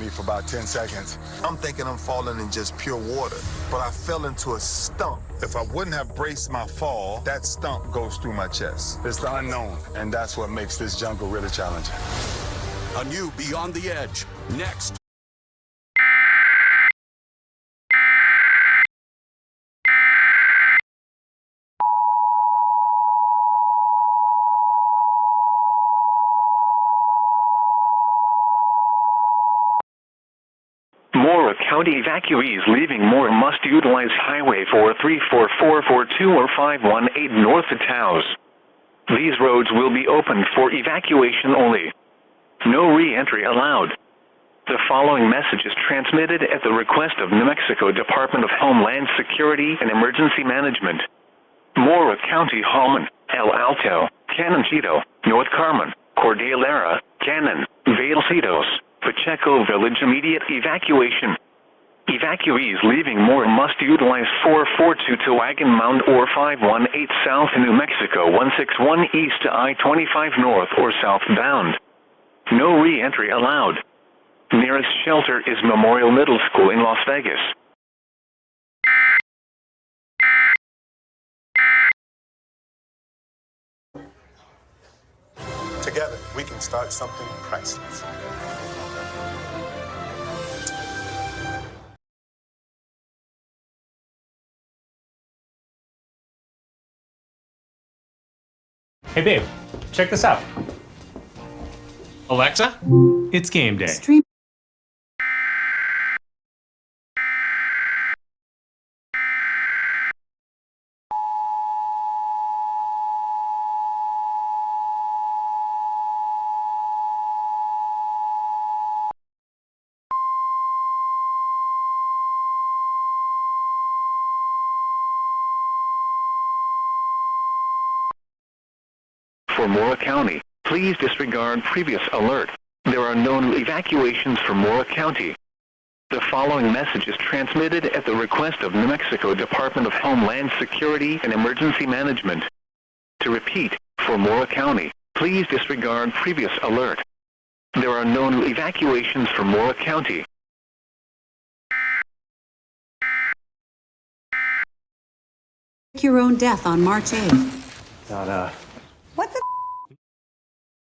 me for about 10 seconds. I'm thinking I'm falling in just pure water, but I fell into a stump. If I wouldn't have braced my fall, that stump goes through my chest. It's the unknown, and that's what makes this jungle really challenging. A new Beyond the Edge, next. Mora County evacuees leaving Mora must utilize Highway 434442 or 518 north of Taos. These roads will be opened for evacuation only. No re-entry allowed. The following message is transmitted at the request of New Mexico Department of Homeland Security and Emergency Management. Mora County, Holman, El Alto, Canoncito, North Carmen, Cordillera, Cannon, Valecitos, Pacheco Village immediate evacuation. Evacuees leaving Mora must utilize 4422 Wagon Mound or 518 south New Mexico 161 east to I-25 north or southbound. No re-entry allowed. Nearest shelter is Memorial Middle School in Las Vegas. Together, we can start something priceless. Hey babe, check this out. Alexa, It's game day. Stream. For Mora County, please disregard previous alert. There are no new evacuations for Mora County. The following message is transmitted at the request of New Mexico Department of Homeland Security and Emergency Management. To repeat, for Mora County, please disregard previous alert. There are no new evacuations for Mora County. Your own death on March 8th. Thought,